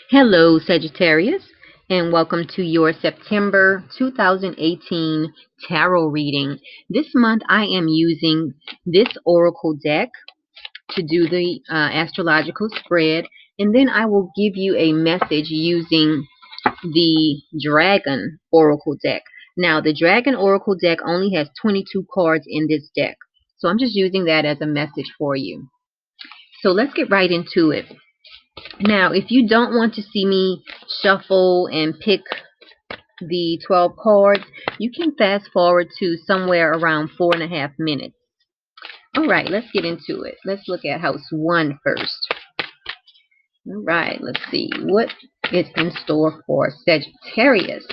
Hello, Sagittarius, and welcome to your September 2018 tarot reading. This month I am using this oracle deck to do the astrological spread, and then I will give you a message using the Dragon oracle deck. Now, the Dragon oracle deck only has 22 cards in this deck, so I'm just using that as a message for you. So let's get right into it. Now, if you don't want to see me shuffle and pick the 12 cards, you can fast forward to somewhere around 4.5 minutes. Alright, let's get into it. Let's look at house 1 first. Alright, let's see what is in store for Sagittarius.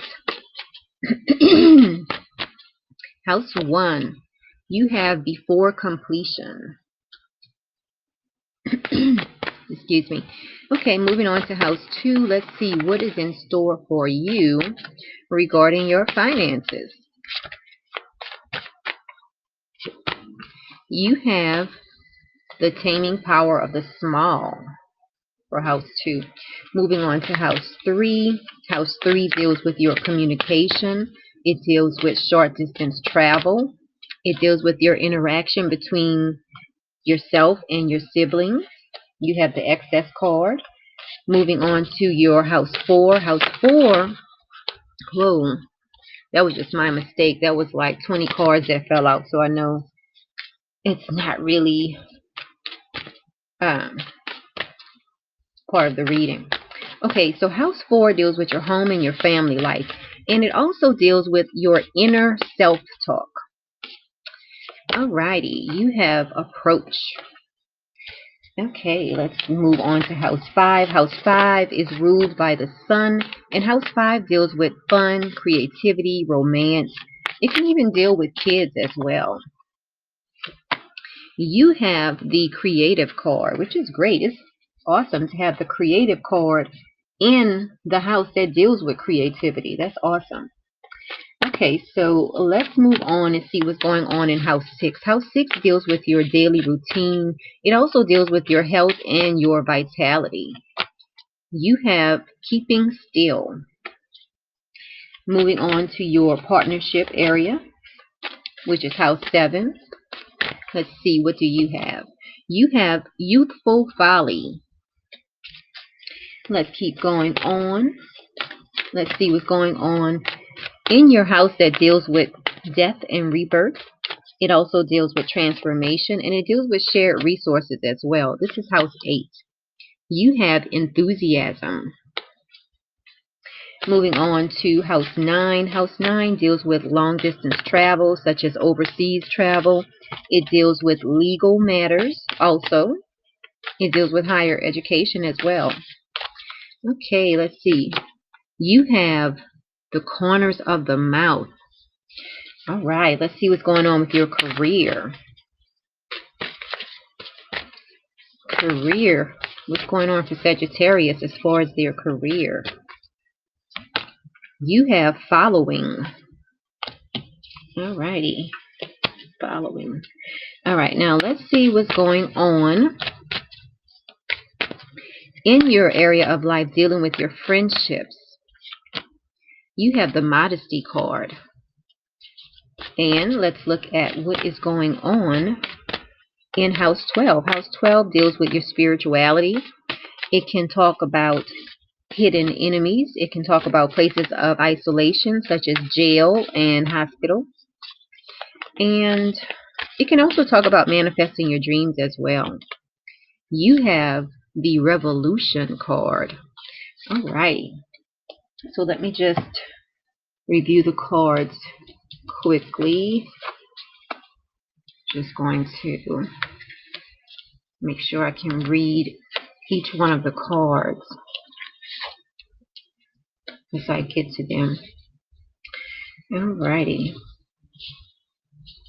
House 1, you have before completion. Excuse me. Okay, moving on to house 2. Let's see what is in store for you regarding your finances. You have the taming power of the small for house 2. Moving on to house 3. House 3 deals with your communication. It deals with short distance travel. It deals with your interaction between yourself and your siblings. You have the excess card. Moving on to your house 4. House 4, whoa, that was just my mistake. That was like 20 cards that fell out, so I know it's not really part of the reading. Okay, so house 4 deals with your home and your family life, and it also deals with your inner self-talk. Alrighty, you have approach. Okay, let's move on to house 5. House 5 is ruled by the sun, and house 5 deals with fun, creativity, romance. It can even deal with kids as well. You have the creative card, which is great. It's awesome to have the creative card in the house that deals with creativity. That's awesome. Okay, so let's move on and see what's going on in house 6. House 6 deals with your daily routine. It also deals with your health and your vitality. You have keeping still. Moving on to your partnership area, which is house 7. Let's see, what do you have? You have youthful folly. Let's keep going on. Let's see what's going on in your house that deals with death and rebirth. It also deals with transformation, and it deals with shared resources as well. This is house 8. You have enthusiasm. Moving on to house 9. House 9 deals with long distance travel, such as overseas travel. It deals with legal matters also. It deals with higher education as well. Okay, let's see. You have the corners of the mouth. Alright, let's see what's going on with your career. Career. What's going on for Sagittarius as far as their career? You have following. Alrighty. Following. Alright, now let's see what's going on in your area of life dealing with your friendships. You have the modesty card. And let's look at what is going on in house 12. House 12 deals with your spirituality. It can talk about hidden enemies. It can talk about places of isolation, such as jail and hospital. And it can also talk about manifesting your dreams as well. You have the Revolution card. Alright. So let me just review the cards quickly. Just going to make sure I can read each one of the cards as I get to them. Alrighty.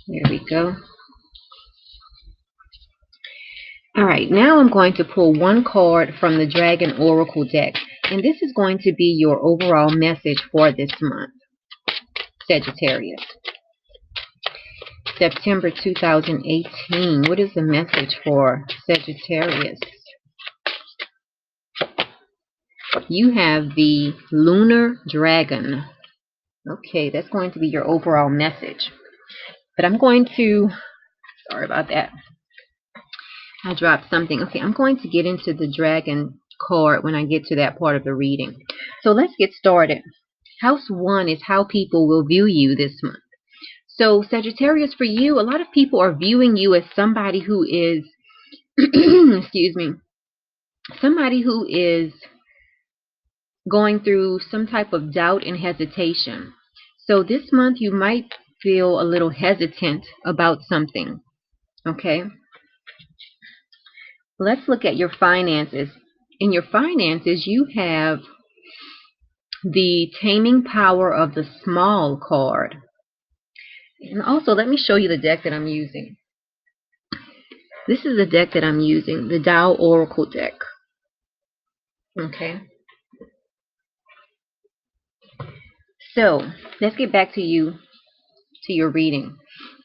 There we go. Alright, now I'm going to pull one card from the Dragon Oracle deck. And this is going to be your overall message for this month, Sagittarius. September 2018. What is the message for Sagittarius? You have the lunar dragon. Okay, that's going to be your overall message. But I'm going to, sorry about that. I dropped something. Okay, I'm going to get into the dragon card when I get to that part of the reading. So let's get started. House 1 is how people will view you this month. So Sagittarius, for you, a lot of people are viewing you as somebody who is, excuse me, somebody who is going through some type of doubt and hesitation. So this month you might feel a little hesitant about something. Okay? Let's look at your finances. In your finances, you have the taming power of the small card. And also, let me show you the deck that I'm using. This is the deck that I'm using, the Tao Oracle deck. Okay? So, let's get back to your reading.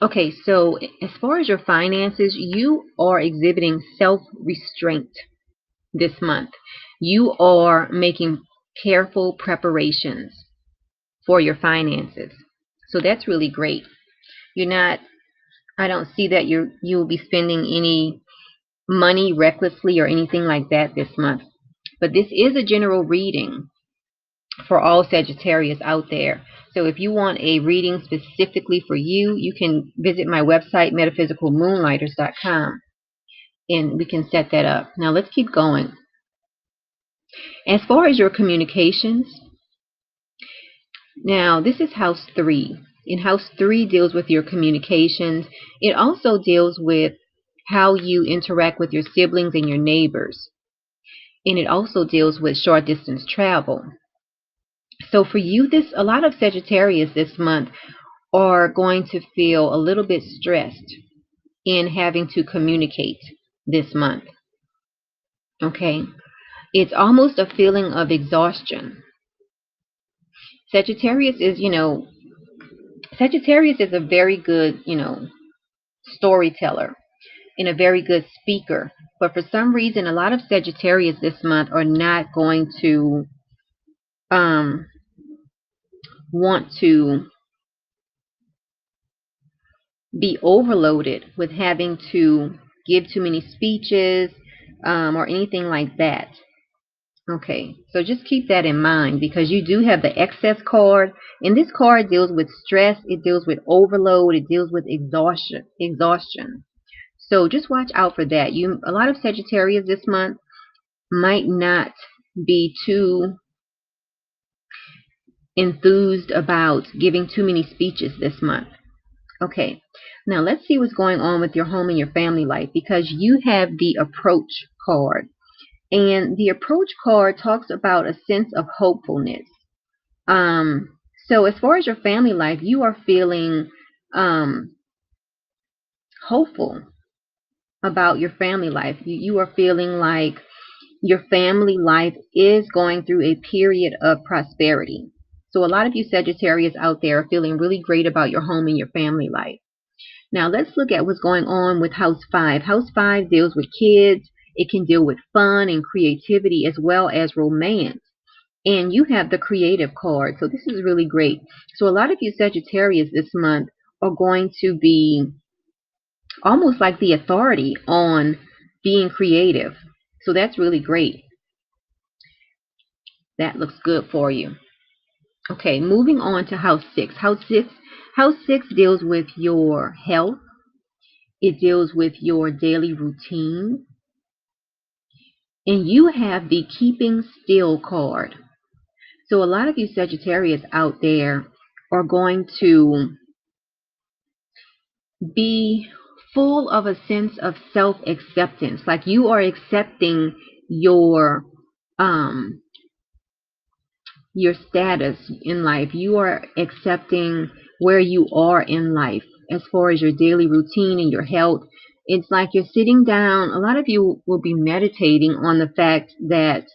Okay, so as far as your finances, you are exhibiting self-restraint this month. You are making careful preparations for your finances. So that's really great. I don't see that you'll be spending any money recklessly or anything like that this month. But this is a general reading for all Sagittarius out there. So if you want a reading specifically for you, you can visit my website, metaphysicalmoonlighters.com, and we can set that up. Now let's keep going. As far as your communications, now this is house 3. And house 3 deals with your communications. It also deals with how you interact with your siblings and your neighbors. And it also deals with short distance travel. So for you, a lot of Sagittarius this month are going to feel a little bit stressed in having to communicate this month. Okay? It's almost a feeling of exhaustion. Sagittarius is a very good, storyteller and a very good speaker. But for some reason, a lot of Sagittarius this month are not going to want to be overloaded with having to give too many speeches or anything like that. Okay, so just keep that in mind because you do have the excess card, and this card deals with stress, it deals with overload, it deals with exhaustion. So just watch out for that. A lot of Sagittarius this month might not be too enthused about giving too many speeches this month. Okay, now let's see what's going on with your home and your family life because you have the approach card. And the approach card talks about a sense of hopefulness. So as far as your family life, you are feeling hopeful about your family life. You are feeling like your family life is going through a period of prosperity. So a lot of you Sagittarius out there are feeling really great about your home and your family life. Now let's look at what's going on with House 5. House 5 deals with kids. It can deal with fun and creativity as well as romance. And you have the creative card. So this is really great. So a lot of you Sagittarius this month are going to be almost like the authority on being creative. So that's really great. That looks good for you. Okay, moving on to House 6. House 6 deals with your health. It deals with your daily routine. And you have the keeping still card. So a lot of you Sagittarius out there are going to be full of a sense of self-acceptance. Like you are accepting your status in life. You are accepting where you are in life as far as your daily routine and your health. It's like you're sitting down. A lot of you will be meditating on the fact that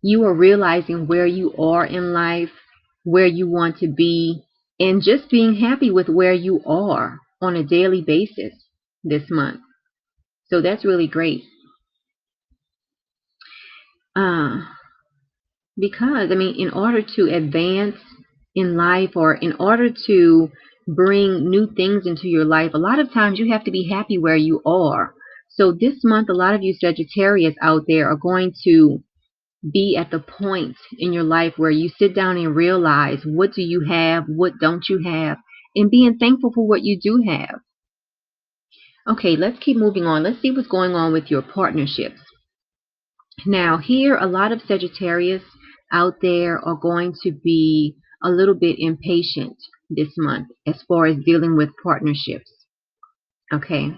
you are realizing where you are in life, where you want to be, and just being happy with where you are on a daily basis this month. So that's really great. Uh, because, I mean, in order to advance in life or in order to bring new things into your life, a lot of times you have to be happy where you are. So this month, a lot of you Sagittarius out there are going to be at the point in your life where you sit down and realize what do you have, what don't you have, and being thankful for what you do have. Okay, let's keep moving on. Let's see what's going on with your partnerships. Now, here, a lot of Sagittarius out there are going to be a little bit impatient this month as far as dealing with partnerships. Okay,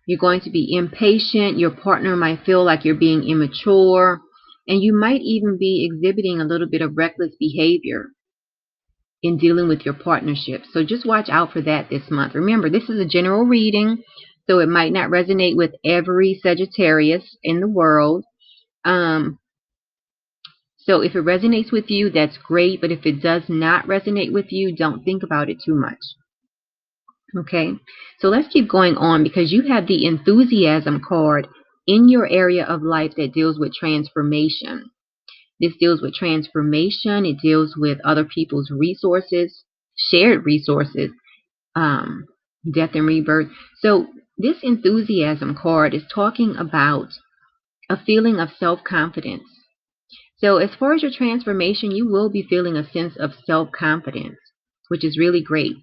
you're going to be impatient. Your partner might feel like you're being immature, and you might even be exhibiting a little bit of reckless behavior in dealing with your partnership. So just watch out for that this month. Remember, this is a general reading, so it might not resonate with every Sagittarius in the world. So if it resonates with you, that's great. But if it does not resonate with you, don't think about it too much. Okay, so let's keep going on because you have the enthusiasm card in your area of life that deals with transformation. This deals with transformation. It deals with other people's resources, shared resources, death and rebirth. So this enthusiasm card is talking about a feeling of self-confidence. So as far as your transformation, you will be feeling a sense of self-confidence, which is really great.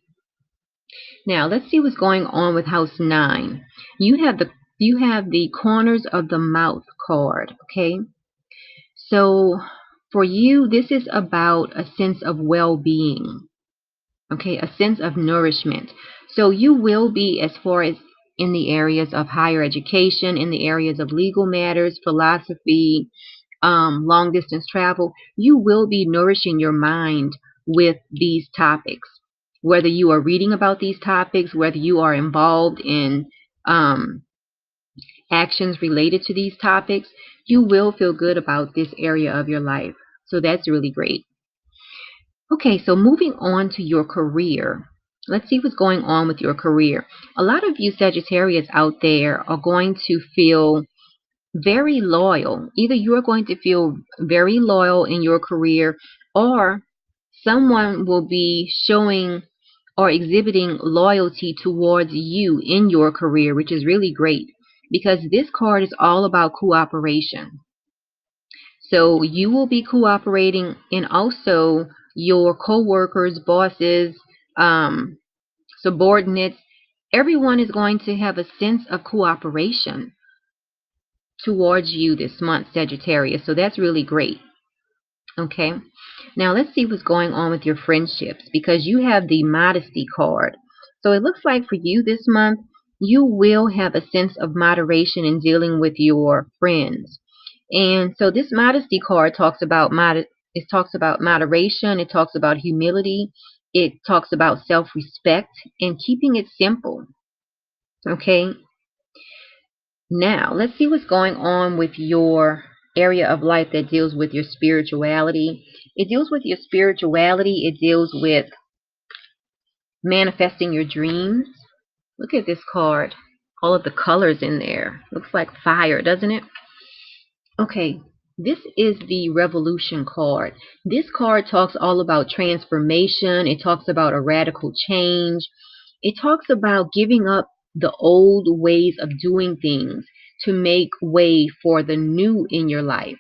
Now, let's see what's going on with house 9. You have the corners of the mouth card, okay? So for you, this is about a sense of well-being, okay? A sense of nourishment. So you will be, as far as in the areas of higher education, in the areas of legal matters, philosophy, long distance travel, you will be nourishing your mind with these topics. Whether you are reading about these topics, whether you are involved in actions related to these topics, you will feel good about this area of your life. So that's really great. Okay, so moving on to your career. Let's see what's going on with your career. A lot of you Sagittarius out there are going to feel very loyal. Either you're going to feel very loyal in your career, or someone will be showing or exhibiting loyalty towards you in your career, which is really great because this card is all about cooperation. So you will be cooperating, and also your co-workers, bosses, subordinates, everyone is going to have a sense of cooperation towards you this month, Sagittarius. So that's really great. Okay. Now let's see what's going on with your friendships because you have the modesty card. So it looks like for you this month, you will have a sense of moderation in dealing with your friends. And so this modesty card talks about moderation, it talks about humility, it talks about self-respect and keeping it simple. Okay? Now, let's see what's going on with your area of life that deals with your spirituality. It deals with your spirituality. It deals with manifesting your dreams. Look at this card. All of the colors in there. Looks like fire, doesn't it? Okay, this is the Revolution card. This card talks all about transformation. It talks about a radical change. It talks about giving up the old ways of doing things to make way for the new in your life.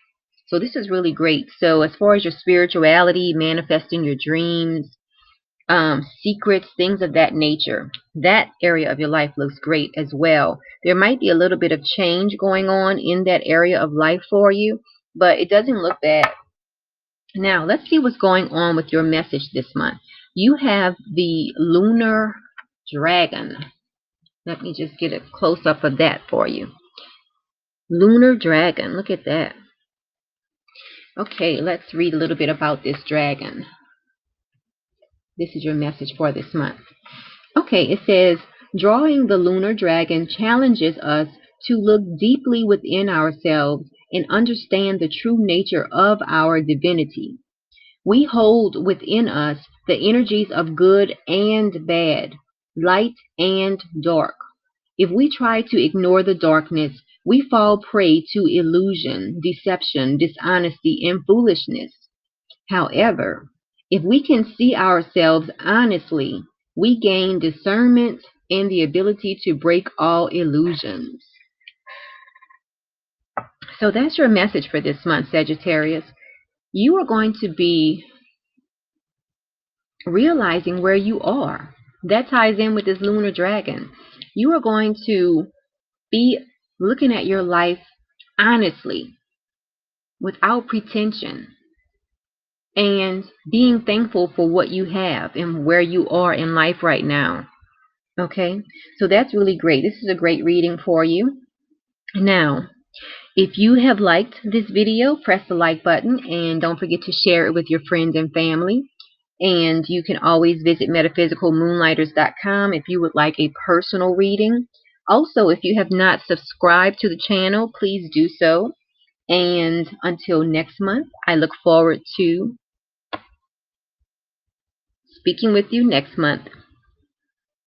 So this is really great. So as far as your spirituality, manifesting your dreams, secrets, things of that nature, that area of your life looks great as well. There might be a little bit of change going on in that area of life for you, but it doesn't look bad. Now, let's see what's going on with your message this month. You have the lunar dragon. Let me just get a close-up of that for you. Lunar dragon. Look at that. Okay, let's read a little bit about this dragon. This is your message for this month. Okay, it says, drawing the lunar dragon challenges us to look deeply within ourselves and understand the true nature of our divinity. We hold within us the energies of good and bad, light and dark. If we try to ignore the darkness, We fall prey to illusion, deception, dishonesty, and foolishness. However, if we can see ourselves honestly, we gain discernment and the ability to break all illusions. So that's your message for this month, Sagittarius. You are going to be realizing where you are. That ties in with this lunar dragon. You are going to be looking at your life honestly, without pretension, and being thankful for what you have and where you are in life right now. Okay, so that's really great. This is a great reading for you. Now, if you have liked this video, press the like button and don't forget to share it with your friends and family. And you can always visit metaphysicalmoonlighters.com if you would like a personal reading. Also, if you have not subscribed to the channel, please do so. And until next month, I look forward to speaking with you next month.